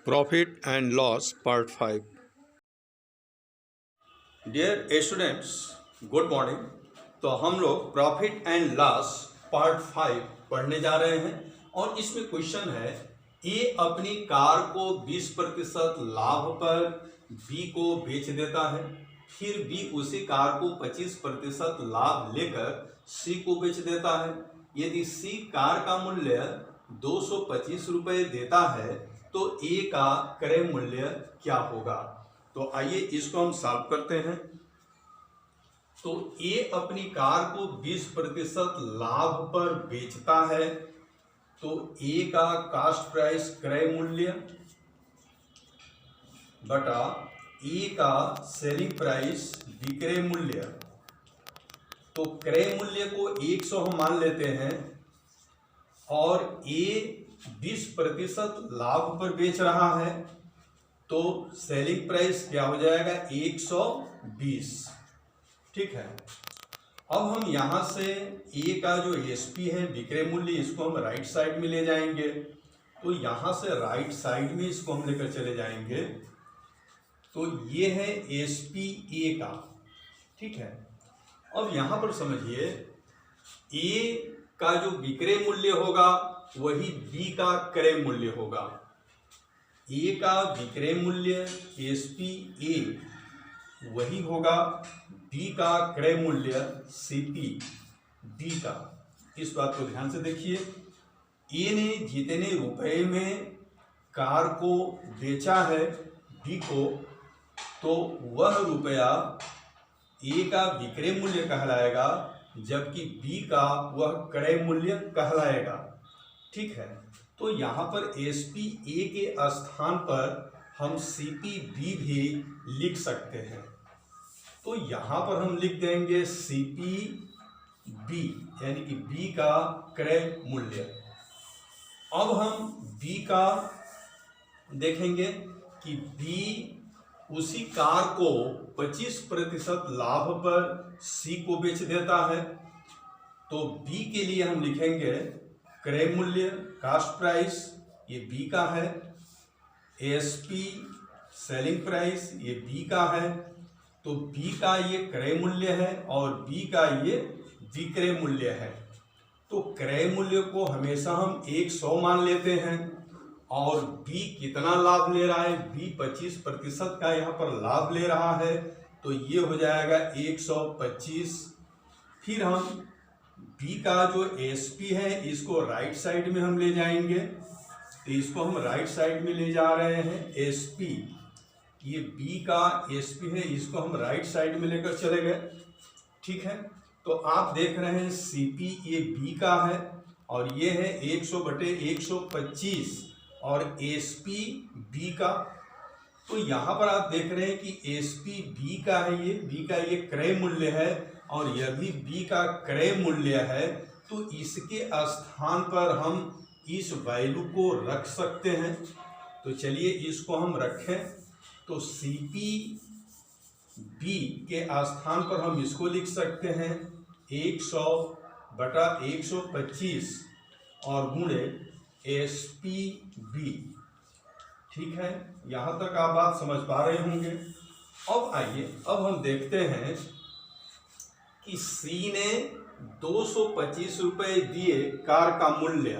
Profit and loss part 5। Dear students, good morning. तो हम लोग प्रॉफिट एंड लॉस पार्ट 5 पढ़ने जा रहे हैं और इसमें क्वेश्चन है, ए अपनी कार को 20% लाभ पर बी को बेच देता है, फिर बी उसी कार को 25% लाभ लेकर सी को बेच देता है। यदि सी कार का मूल्य 225 रुपये देता है तो ए का क्रय मूल्य क्या होगा। तो आइए इसको हम सॉल्व करते हैं। तो ए अपनी कार को 20% लाभ पर बेचता है, तो ए का कास्ट प्राइस क्रय मूल्य बटा ए का सेलिंग प्राइस विक्रय मूल्य। तो क्रय मूल्य को 100 हम मान लेते हैं और ए 20% लाभ पर बेच रहा है, तो सेलिंग प्राइस क्या हो जाएगा 120। ठीक है। अब हम यहां से ए का जो एसपी है विक्रय मूल्य, इसको हम राइट साइड में ले जाएंगे। तो यहां से राइट साइड में इसको हम लेकर चले जाएंगे। तो ये है एसपी ए का। ठीक है। अब यहां पर समझिए, ए का जो विक्रय मूल्य होगा वही बी का क्रय मूल्य होगा। ए का विक्रय मूल्य एसपी ए वही होगा बी का क्रय मूल्य सीपी बी का। इस बात को ध्यान से देखिए, ए ने जितने रुपए में कार को बेचा है बी को, तो वह रुपया ए का विक्रय मूल्य कहलाएगा, जबकि बी का वह क्रय मूल्य कहलाएगा। ठीक है। तो यहाँ पर एसपी ए के स्थान पर हम सीपी बी भी लिख सकते हैं। तो यहाँ पर हम लिख देंगे सीपी बी, यानी कि बी का क्रय मूल्य। अब हम बी का देखेंगे कि बी उसी कार को 25% लाभ पर सी को बेच देता है। तो बी के लिए हम लिखेंगे क्रय मूल्य कास्ट प्राइस, ये बी का है, एसपी सेलिंग प्राइस ये बी का है। तो बी का ये क्रय मूल्य है और बी का ये विक्रय मूल्य है। तो क्रय मूल्य को हमेशा हम 100 मान लेते हैं और बी कितना लाभ ले रहा है, बी 25% का यहाँ पर लाभ ले रहा है, तो ये हो जाएगा 125। फिर हम बी का जो एसपी है इसको राइट साइड में हम ले जाएंगे। तो इसको हम राइट साइड में ले जा रहे हैं एसपी, ये बी का एसपी है, इसको हम राइट साइड में लेकर चले गए। ठीक है। तो आप देख रहे हैं सीपी ये बी का है और ये है 100/125 और एसपी बी का। तो यहाँ पर आप देख रहे हैं कि एसपी बी का है, ये बी का ये क्रय मूल्य है और यह भी बी का क्रय मूल्य है। तो इसके स्थान पर हम इस वैल्यू को रख सकते हैं। तो चलिए इसको हम रखें। तो सीपी बी के स्थान पर हम इसको लिख सकते हैं 100/125 और गुणे एसपी बी। ठीक है। यहाँ तक आप बात समझ पा रहे होंगे। अब आइए, अब हम देखते हैं कि सी ने 225 रुपये दिए कार का मूल्य।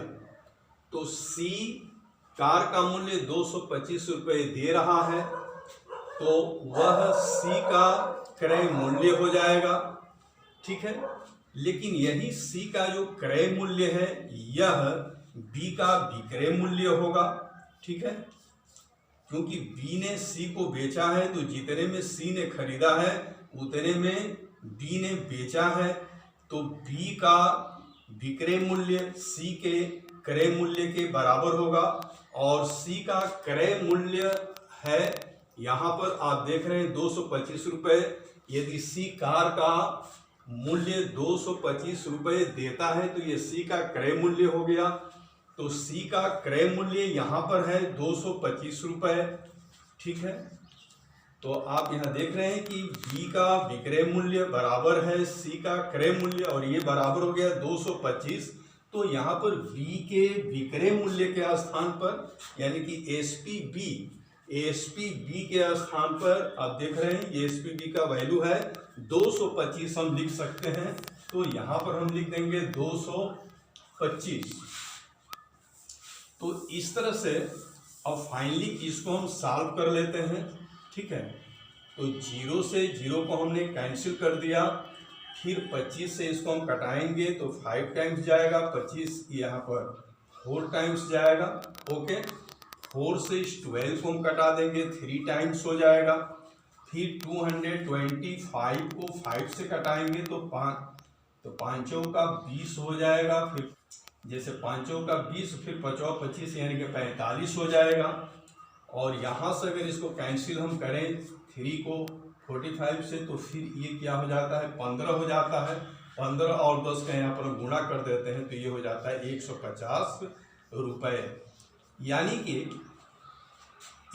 तो सी कार का मूल्य 225 रुपये दे रहा है, तो वह सी का क्रय मूल्य हो जाएगा। ठीक है। लेकिन यही सी का जो क्रय मूल्य है यह बी का विक्रय मूल्य होगा। ठीक है। क्योंकि बी ने सी को बेचा है, तो जितने में सी ने खरीदा है उतने में बी ने बेचा है। तो बी का विक्रय मूल्य सी के क्रय मूल्य के बराबर होगा और सी का क्रय मूल्य है, यहाँ पर आप देख रहे हैं 225 रुपये। यदि सी कार का मूल्य 225 रुपये देता है तो ये सी का क्रय मूल्य हो गया। तो सी का क्रय मूल्य यहाँ पर है 225 रुपये। ठीक है। तो आप यहाँ देख रहे हैं कि बी का विक्रय मूल्य बराबर है सी का क्रय मूल्य और ये बराबर हो गया 225। तो यहाँ पर बी के विक्रय मूल्य के स्थान पर यानी कि एसपी बी के स्थान पर आप देख रहे हैं ये एसपी बी का वैल्यू है 225 हम लिख सकते हैं। तो यहाँ पर हम लिख देंगे 225। तो इस तरह से अब फाइनली इसको हम सॉल्व कर लेते हैं। ठीक है, तो 0 से 0 को हमने कैंसिल कर दिया, फिर 25 से इसको हम कटाएंगे तो 5 टाइम्स जाएगा, 25 यहाँ पर 4 टाइम्स जाएगा। ओके, 4 से 12 को हम कटा देंगे, 3 टाइम्स हो जाएगा। फिर 225 को 5 से कटाएंगे तो 5 का 20 हो जाएगा। फिर जैसे 5 का 20, फिर 5 25 यानी कि 45 हो जाएगा। और यहाँ से अगर इसको कैंसिल हम करें 3 को 45 से तो फिर ये क्या हो जाता है 15 हो जाता है। 15 और 10 का यहाँ पर गुणा कर देते हैं तो ये हो जाता है 150 रुपये। यानी कि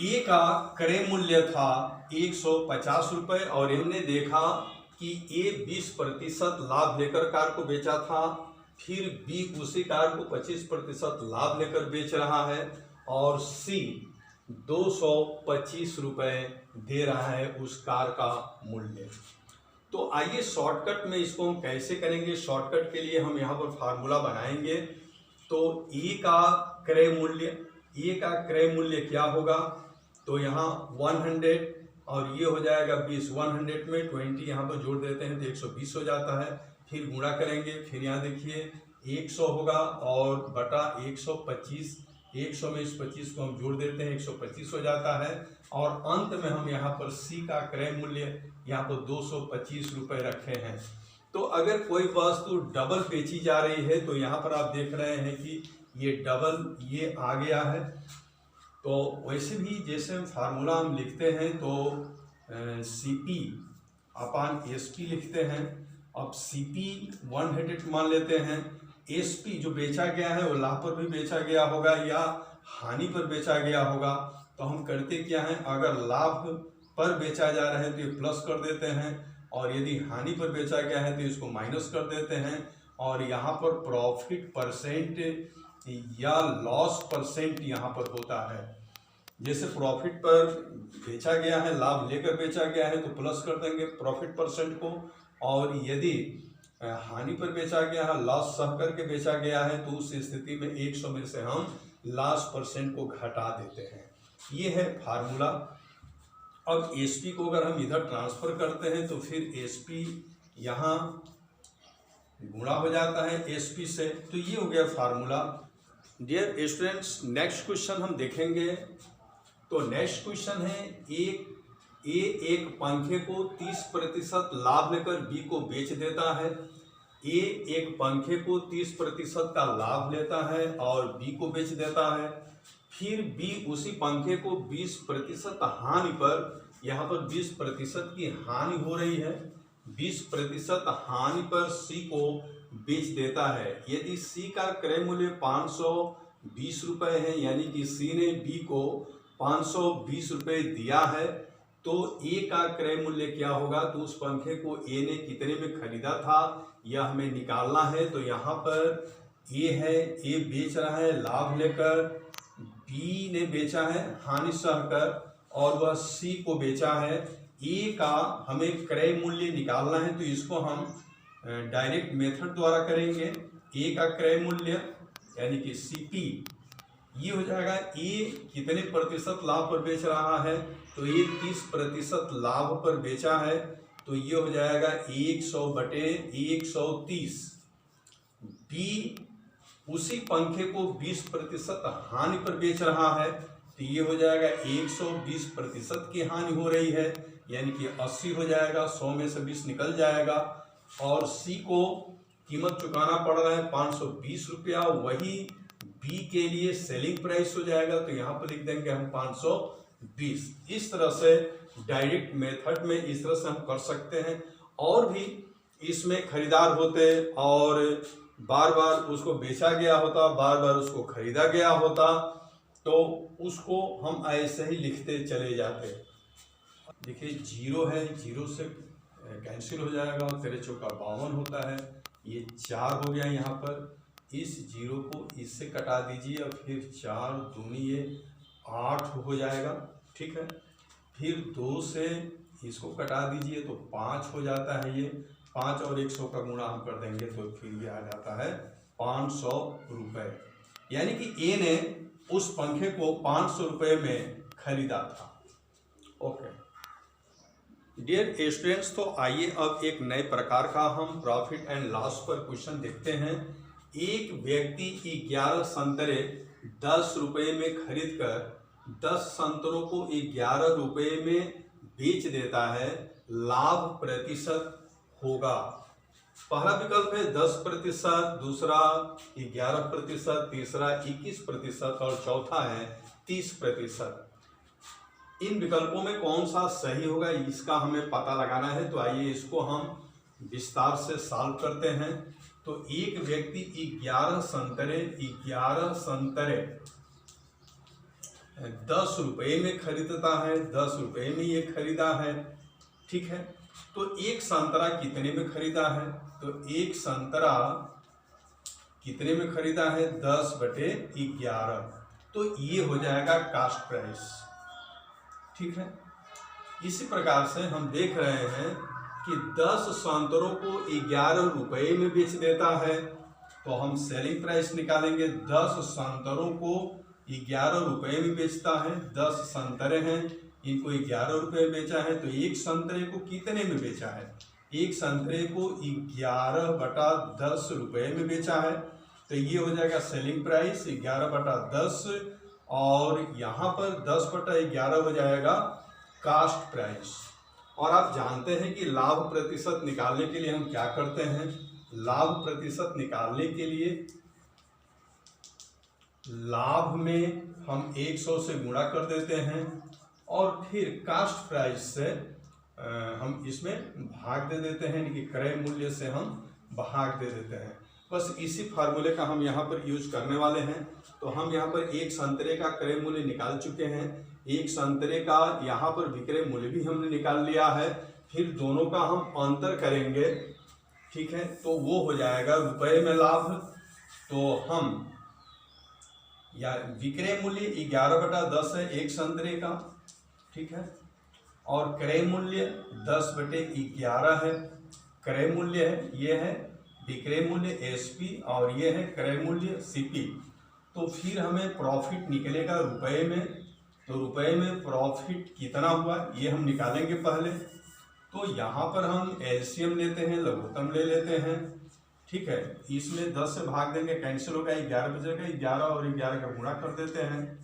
ए का क्रय मूल्य था 150 रुपये और हमने देखा कि ए 20% लाभ लेकर कार को बेचा था, फिर बी उसी कार को 25% लाभ लेकर बेच रहा है और सी 225 रुपये दे रहा है उस कार का मूल्य। तो आइए शॉर्टकट में इसको हम कैसे करेंगे। शॉर्टकट के लिए हम यहाँ पर फार्मूला बनाएंगे। तो ए का क्रय मूल्य क्या होगा, तो यहाँ 100 और ये हो जाएगा 20। 100 में 20 यहाँ पर जोड़ देते हैं तो 120 हो जाता है। फिर गुणा करेंगे, फिर यहाँ देखिए 100 होगा और बटा 125, 100 में इस 25 को हम जोड़ देते हैं 125 हो जाता है। और अंत में हम यहाँ पर सी का क्रय मूल्य यहाँ पर 225 रुपये रखे हैं। तो अगर कोई वस्तु डबल बेची जा रही है तो यहाँ पर आप देख रहे हैं कि ये डबल ये आ गया है। तो वैसे भी जैसे हम फार्मूला हम लिखते हैं तो CP अपान SP लिखते हैं। अब CP 100 मान लेते हैं, SP जो बेचा गया है वो लाभ पर भी बेचा गया होगा या हानि पर बेचा गया होगा। तो हम करते क्या हैं, अगर लाभ पर बेचा जा रहा है तो ये प्लस कर देते हैं और यदि हानि पर बेचा गया है तो इसको माइनस कर देते हैं। और यहाँ पर प्रॉफिट परसेंट या लॉस परसेंट यहाँ पर होता है। जैसे प्रॉफिट पर बेचा गया है, लाभ लेकर बेचा गया है तो प्लस कर देंगे प्रॉफिट परसेंट को, और यदि हानि पर बेचा गया है, लॉस सह करके बेचा गया है तो उस स्थिति में 100 में से हम लॉस परसेंट को घटा देते हैं। ये है फार्मूला। अब एसपी को अगर हम इधर ट्रांसफर करते हैं तो फिर एसपी यहाँ गुणा हो जाता है एसपी से। तो ये हो गया formula. Dear students, next question हम देखेंगे। तो नेक्स्ट क्वेश्चन है एक पंखे को 30% लाभ लेकर बी को बेच देता है। ए एक पंखे को 30% का लाभ लेता है और बी को बेच देता है। फिर बी उसी पंखे को 20% हानि पर, यहाँ पर 20% की हानि हो रही है, 20% हानि पर सी को बेच देता है। यदि सी का क्रय मूल्य 520 रुपये है, यानी कि सी ने बी को 520 रुपये दिया है, तो ए का क्रय मूल्य क्या होगा, तो उस पंखे को ए ने कितने में खरीदा था यह हमें निकालना है। तो यहाँ पर ए है, ए बेच रहा है लाभ लेकर, बी ने बेचा है हानि सहकर और वह सी को बेचा है। ए का हमें क्रय मूल्य निकालना है तो इसको हम डायरेक्ट मेथड द्वारा करेंगे। ए का क्रय मूल्य यानी कि CP ये हो जाएगा, ए कितने प्रतिशत लाभ पर बेच रहा है, तो ये 30% लाभ पर बेचा है, तो ये हो जाएगा 100/130। बी उसी पंखे को 20% हानि पर बेच रहा है, तो ये हो जाएगा 120% की हानि हो रही है, यानी कि 80 हो जाएगा, 100 में से 20 निकल जाएगा। और सी को कीमत चुकाना पड़ रहा है 520 रुपया, वही बी के लिए सेलिंग प्राइस हो जाएगा, तो यहाँ पर लिख देंगे हम 520। इस तरह से डायरेक्ट मेथड में इस तरह से हम कर सकते हैं। और भी इसमें खरीदार होते और बार बार उसको बेचा गया होता, बार बार उसको खरीदा गया होता, तो उसको हम ऐसे ही लिखते चले जाते। देखिए 0 है, 0 से कैंसिल हो जाएगा, 13 चौका 52 होता है, ये 4 हो गया यहाँ पर, इस जीरो को इससे कटा दीजिए और फिर 4 दूनी ये 8 हो जाएगा, ठीक है। फिर 2 से इसको कटा दीजिए तो 5 हो जाता है, ये 5 और 100 का गुणा हम कर देंगे तो फिर ये आ जाता है 500 रुपये। यानी कि ए ने उस पंखे को 500 रुपये में खरीदा था। ओके डियर स्टूडेंट्स, तो आइए अब एक नए प्रकार का हम प्रॉफिट एंड लॉस पर क्वेश्चन देखते हैं। एक व्यक्ति 11 संतरे 10 रुपये में खरीद कर 10 संतरों को 11 रुपये में बेच देता है, लाभ प्रतिशत होगा। पहला विकल्प है 10%, दूसरा 11%, तीसरा 21% और चौथा है 30%। इन विकल्पों में कौन सा सही होगा इसका हमें पता लगाना है। तो आइए इसको हम विस्तार से सॉल्व करते हैं। तो एक व्यक्ति 11 संतरे 10 रुपये में खरीदता है, 10 रुपये में ये खरीदा है, ठीक है। तो एक संतरा कितने में खरीदा है? तो एक संतरा कितने में खरीदा है? 10/11। तो ये हो जाएगा कास्ट प्राइस, ठीक है। इसी प्रकार से हम देख रहे हैं कि 10 संतरों को 11 रुपये में बेच देता है, तो हम सेलिंग प्राइस निकालेंगे। 10 संतरों को 11 रुपये में बेचता है, 10 संतरे हैं, इनको 11 रुपये बेचा है, तो एक संतरे को कितने में बेचा है? एक संतरे को 11/10 रुपये में बेचा है, तो ये हो जाएगा सेलिंग प्राइस 11/10 और यहाँ पर 10/11 हो जाएगा कास्ट प्राइस। और आप जानते हैं कि लाभ प्रतिशत निकालने के लिए हम क्या करते हैं? लाभ प्रतिशत निकालने के लिए लाभ में हम 100 से गुणा कर देते हैं और फिर कास्ट प्राइस से हम इसमें भाग दे देते हैं, यानी कि क्रय मूल्य से हम भाग दे देते हैं। बस इसी फार्मूले का हम यहाँ पर यूज करने वाले हैं। तो हम यहाँ पर एक संतरे का क्रय मूल्य निकाल चुके हैं, एक संतरे का यहाँ पर विक्रय मूल्य भी हमने निकाल लिया है। फिर दोनों का हम अंतर करेंगे, ठीक है, तो वो हो जाएगा रुपये में लाभ। तो हम या विक्रय मूल्य 11/10 है एक संतरे का, ठीक है, और क्रय मूल्य 10/11 है। क्रय मूल्य है ये है विक्रय मूल्य एसपी और ये है क्रय मूल्य सीपी। तो फिर हमें प्रॉफिट निकलेगा रुपए में। तो रुपए में प्रॉफिट कितना हुआ ये हम निकालेंगे पहले। तो यहाँ पर हम एलसीएम लेते हैं, लघुत्तम ले लेते हैं, ठीक है। इसमें 10 से भाग देंगे, कैंसिल होगा, 11 बचेगा, 11 और 11 का गुणा कर देते हैं।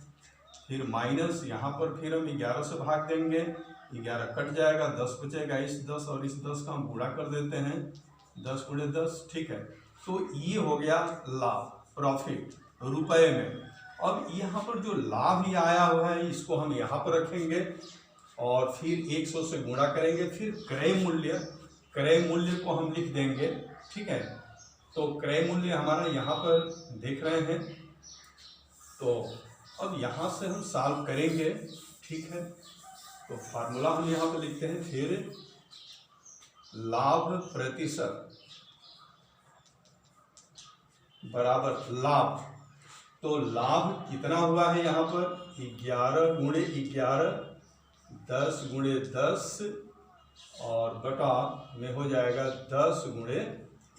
फिर माइनस यहाँ पर फिर हम 11 से भाग देंगे, 11 कट जाएगा, 10 बचेगा, इस 10 और इस 10 का हम गुणा कर देते हैं, 10 × 10, ठीक है। तो ये हो गया लाभ, प्रॉफिट रुपए में। अब यहाँ पर जो लाभ ये आया हुआ है इसको हम यहाँ पर रखेंगे और फिर 100 से गुणा करेंगे। फिर क्रय मूल्य को हम लिख देंगे, ठीक है। तो क्रय मूल्य हमारा यहाँ पर देख रहे हैं। तो अब यहाँ से हम सॉल्व करेंगे, ठीक है। तो फार्मूला हम यहाँ पर लिखते हैं, फिर लाभ प्रतिशत बराबर लाभ। तो लाभ कितना हुआ है यहाँ पर 11 × 11, 10 × 10 और बटा में हो जाएगा 10 ×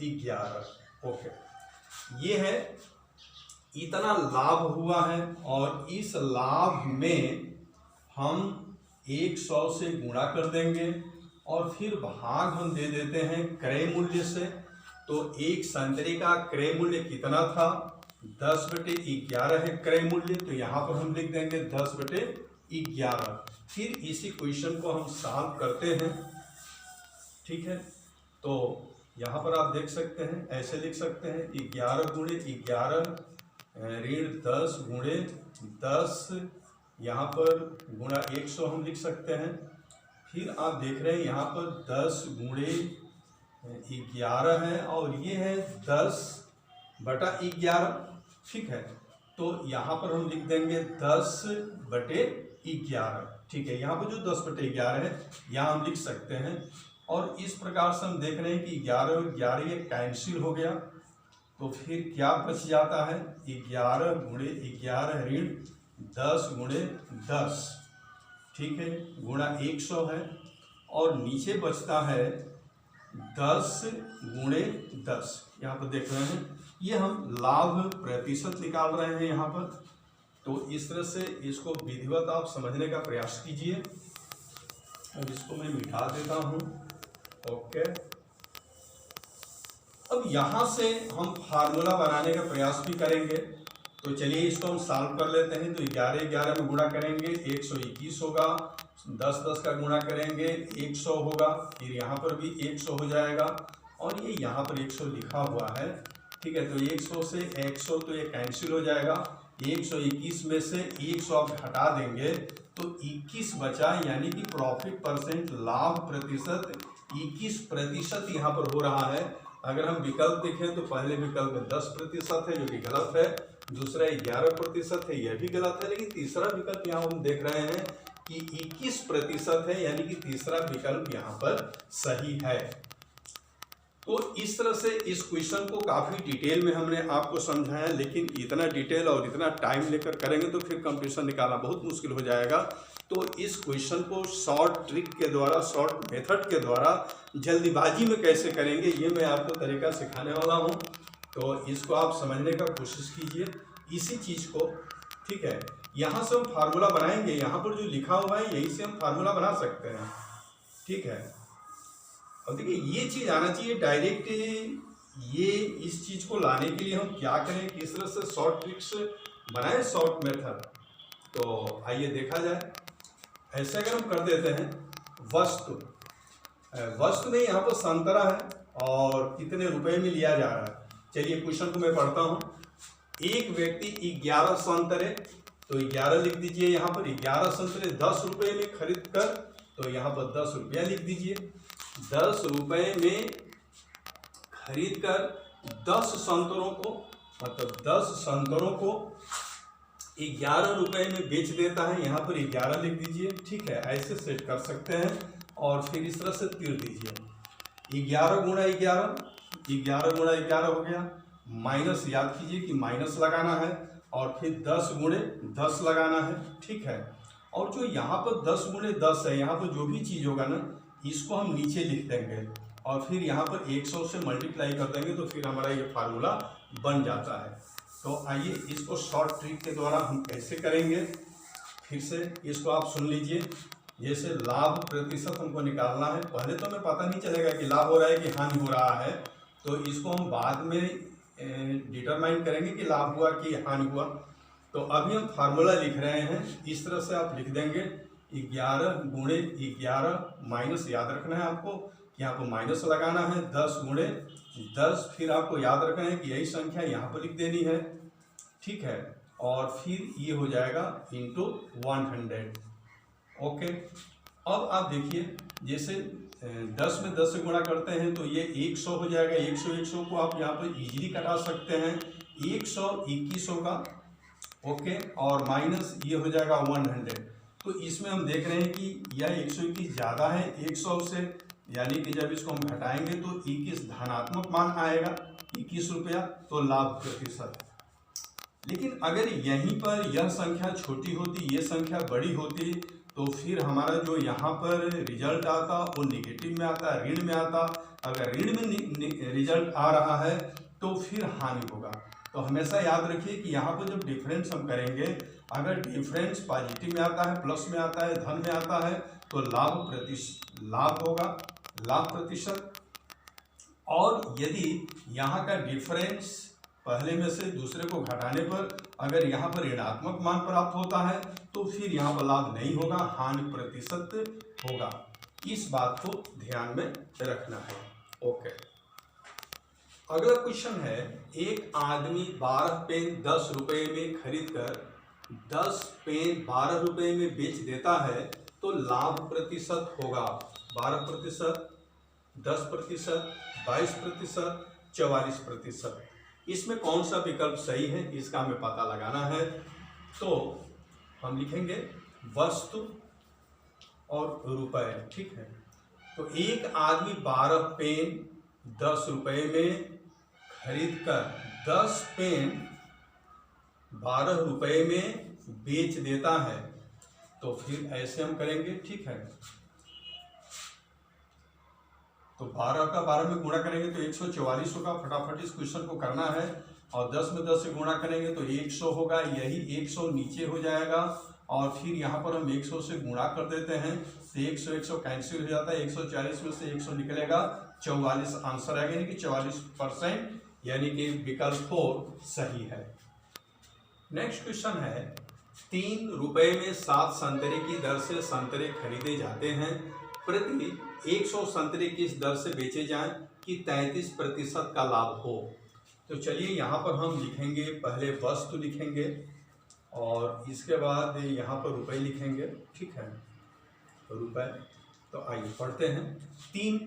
11। ओके, ये है इतना लाभ हुआ है और इस लाभ में हम 100 से गुणा कर देंगे और फिर भाग हम दे देते हैं क्रय मूल्य से। तो एक संतरे का क्रय मूल्य कितना था? 10/11 है क्रय मूल्य, तो यहाँ पर हम लिख देंगे 10/11। फिर इसी क्वेश्चन को हम सॉल्व करते हैं, ठीक है। तो यहाँ पर आप देख सकते हैं, ऐसे लिख सकते हैं 11 × 11 ऋण 10 × 10, यहाँ पर गुणा 100 हम लिख सकते हैं। फिर आप देख रहे हैं यहाँ पर 10 × 11 है और ये है 10/11, ठीक है। तो यहाँ पर हम लिख देंगे 10/11, ठीक है। यहाँ पर जो 10/11 है यहाँ हम लिख सकते हैं। और इस प्रकार से हम देख रहे हैं कि 11 और 11 ये कैंसिल हो गया, तो फिर क्या बच जाता है, 11 गुणे 11 ऋण 10 गुणे 10, ठीक है, गुणा 100 है, और नीचे बचता है 10 गुणे 10। यहाँ पर देख रहे हैं ये हम लाभ प्रतिशत निकाल रहे हैं यहाँ पर। तो इस तरह से इसको विधिवत आप समझने का प्रयास कीजिए। अब इसको मैं मिटा देता हूँ। ओके, अब यहाँ से हम फार्मूला बनाने का प्रयास भी करेंगे। तो चलिए इसको हम सॉल्व कर लेते हैं। तो 11 11 में गुणा करेंगे 121 होगा, 10 10 का गुणा करेंगे 100 होगा, फिर यहाँ पर भी 100 हो जाएगा, और ये यहाँ पर 100 लिखा हुआ है, ठीक है। तो 100 से 100 तो ये कैंसिल हो जाएगा। 121 में से 100 आप हटा देंगे तो 21 बचा, यानी कि प्रॉफिट परसेंट, लाभ प्रतिशत 21% यहाँ पर हो रहा है। अगर हम विकल्प देखें तो पहले विकल्प में 10% है जो कि गलत है, दूसरा 11% है यह भी गलत है, लेकिन तीसरा विकल्प यहाँ हम देख रहे हैं कि 21% है, यानी कि तीसरा विकल्प यहाँ पर सही है। तो इस तरह से इस क्वेश्चन को काफ़ी डिटेल में हमने आपको समझाया, लेकिन इतना डिटेल और इतना टाइम लेकर करेंगे तो फिर कंप्यूटेशन निकालना बहुत मुश्किल हो जाएगा। तो इस क्वेश्चन को शॉर्ट ट्रिक के द्वारा, शॉर्ट मेथड के द्वारा जल्दीबाजी में कैसे करेंगे ये मैं आपको तरीका सिखाने वाला हूँ। तो इसको आप समझने का कोशिश कीजिए इसी चीज़ को, ठीक है। यहाँ से हम फार्मूला बनाएंगे, यहाँ पर जो लिखा हुआ है यहीं से हम फार्मूला बना सकते हैं, ठीक है। अब देखिए ये चीज़ आना चाहिए डायरेक्ट। ये इस चीज़ को लाने के लिए हम क्या करें, किस तरह से शॉर्ट ट्रिक्स बनाएं, शॉर्ट मेथड। तो आइए देखा जाए। ऐसे अगर हम कर देते हैं, वस्तु में यहाँ पर संतरा है और कितने रुपए में लिया जा रहा है। चलिए क्वेश्चन को मैं पढ़ता हूँ। एक व्यक्ति 11 संतरे, तो 11 लिख दीजिए यहाँ पर, 11 संतरे 10 रुपये में खरीद कर, तो यहाँ पर 10 रुपया लिख दीजिए। 10 रुपये में खरीद कर 10 संतरों को, मतलब 10 संतरों को 11 रुपये में बेच देता है, यहाँ पर 11 लिख दीजिए, ठीक है। ऐसे सेट कर सकते हैं और फिर इस तरह से तीर दीजिए। 11 गुणा 11, 11 गुणा 11 हो गया, माइनस याद कीजिए कि माइनस लगाना है, और फिर 10 गुणे 10 लगाना है, ठीक है। और जो यहाँ पर 10 गुणे 10 है, यहाँ पर जो भी चीज़ होगा ना इसको हम नीचे लिख देंगे और फिर यहाँ पर 100 से मल्टीप्लाई कर देंगे, तो फिर हमारा ये फार्मूला बन जाता है। तो आइए इसको शॉर्ट ट्रिक के द्वारा हम कैसे करेंगे, फिर से इसको आप सुन लीजिए। जैसे लाभ प्रतिशत हमको निकालना है, पहले तो हमें पता नहीं चलेगा कि लाभ हो रहा है कि हानि हो रहा है, तो इसको हम बाद में डिटरमाइन करेंगे कि लाभ हुआ कि हानि हुआ। तो अभी हम फार्मूला लिख रहे हैं, इस तरह से आप लिख देंगे 11 गुणे 11, माइनस याद रखना है आपको, यहाँ पर माइनस लगाना है, 10 गुणे 10, फिर आपको याद रखना है कि यही संख्या यहाँ पर लिख देनी है, ठीक है। और फिर ये हो जाएगा इंटू 100। ओके, अब आप देखिए जैसे 10 में 10 से गुणा करते हैं तो ये 100 हो जाएगा। 100 को आप यहाँ पर इजीली कटा सकते हैं, 121 होगा, ओके, और माइनस ये हो जाएगा 100। तो इसमें हम देख रहे हैं कि यह 121 ज़्यादा है 100 से, यानी कि जब इसको हम घटाएंगे तो 21 धनात्मक मान आएगा, 21 रुपया, तो लाभ प्रतिशत। लेकिन अगर यहीं पर यह संख्या छोटी होती, ये संख्या बड़ी होती, तो फिर हमारा जो यहाँ पर रिजल्ट आता वो निगेटिव में आता, ऋण में आता। अगर ऋण में रिजल्ट आ रहा है तो फिर हानि होगा। तो हमेशा याद रखिए कि यहाँ पर जब डिफरेंस हम करेंगे, अगर डिफरेंस पॉजिटिव में आता है, प्लस में आता है, धन में आता है, तो लाभ होगा, लाभ प्रतिशत। और यदि यहाँ का डिफरेंस पहले में से दूसरे को घटाने पर अगर यहाँ पर ऋणात्मक मान प्राप्त होता है तो फिर यहाँ पर लाभ नहीं होगा, हानि प्रतिशत होगा। इस बात को ध्यान में रखना है। ओके, अगला क्वेश्चन है, एक आदमी 12 पेन 10 रुपये में खरीद कर 10 पेन 12 रुपये में बेच देता है, तो लाभ प्रतिशत होगा 12%, 10%, 22%, 44%। इसमें कौन सा विकल्प सही है इसका हमें पता लगाना है। तो हम लिखेंगे वस्तु और रुपए, ठीक है। तो एक आदमी 12 पेन 10 रुपये में खरीद कर 10 पेन 12 रुपए में बेच देता है, तो फिर ऐसे हम करेंगे, ठीक है। तो 12 का 12 में गुणा करेंगे तो 144 होगा। फटाफट इस क्वेश्चन को करना है, और 10 में 10 से गुणा करेंगे तो 100 होगा। यही 100 नीचे हो जाएगा, और फिर यहाँ पर हम 100 से गुणा कर देते हैं तो 100 कैंसिल हो जाता है। 140 में से 100 निकलेगा 44 आंसर आएगा, यानी कि 44%, यानी कि विकल्प 4 सही है। नेक्स्ट क्वेश्चन है, 3 रुपए में 7 संतरे की दर से संतरे खरीदे जाते हैं, प्रति 100 संतरे किस दर से बेचे जाएं कि 33% का लाभ हो। तो चलिए यहाँ पर हम लिखेंगे, पहले वस्तु लिखेंगे और इसके बाद यहाँ पर रुपए लिखेंगे, ठीक है, रुपए। तो आइए पढ़ते हैं। 3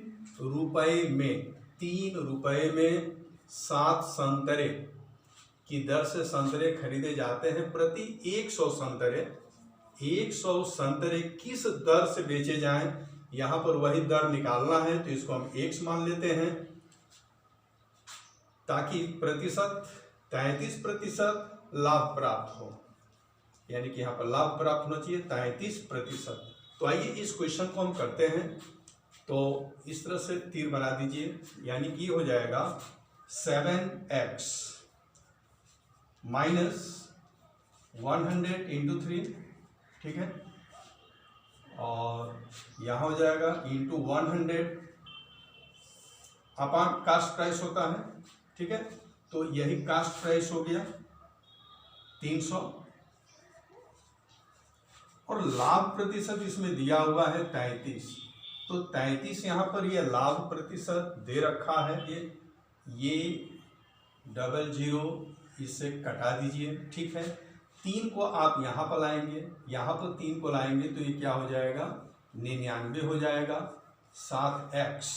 रुपए में 7 संतरे की दर से संतरे खरीदे जाते हैं, प्रति 100 संतरे किस दर से बेचे जाएं। यहाँ पर वही दर निकालना है, तो इसको हम x मान लेते हैं, ताकि प्रतिशत 33% लाभ प्राप्त हो, यानी कि यहाँ पर लाभ प्राप्त होना चाहिए 33%। तो आइए इस क्वेश्चन को हम करते हैं। तो इस तरह से तीर बना दीजिए, यानी कि हो जाएगा 7x माइनस 100 इंटू 3, ठीक है, और यहाँ हो जाएगा इंटू 100 अपॉन कास्ट प्राइस होता है, ठीक है। तो यही कास्ट प्राइस हो गया 300, और लाभ प्रतिशत इसमें दिया हुआ है 33। तो 33 यहाँ पर ये लाभ प्रतिशत दे रखा है, ये 00 इससे कटा दीजिए, ठीक है। 3 को आप यहाँ पर लाएंगे, यहाँ पर 3 को लाएंगे तो ये क्या हो जाएगा 99 हो जाएगा। 7x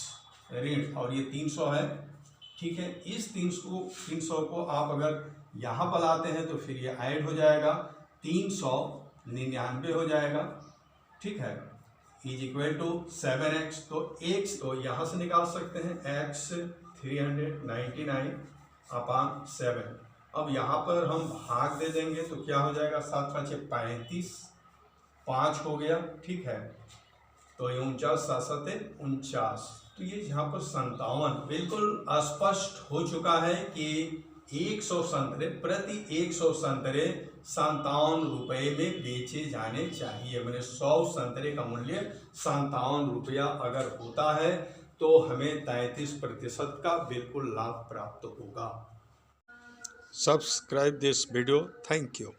ऋण और ये 300 है, ठीक है। इस 300 को आप अगर यहाँ पर लाते हैं तो फिर ये ऐड हो जाएगा, 399 हो जाएगा, ठीक है, इज इक्वल टू 7x। तो x तो यहाँ से निकाल सकते हैं, x 399 अपॉन 7। अब यहाँ पर हम भाग दे देंगे तो क्या हो जाएगा, 7 5 35, 5 हो गया, ठीक है। तो ये 49 7 7 49, तो ये यहाँ पर 57। बिल्कुल स्पष्ट हो चुका है कि 100 संतरे प्रति 100 संतरे 57 रुपये में बेचे जाने चाहिए। मैंने 100 संतरे का मूल्य 57 रुपया अगर होता है तो हमें 33% का बिल्कुल लाभ प्राप्त होगा। Subscribe this video. Thank you.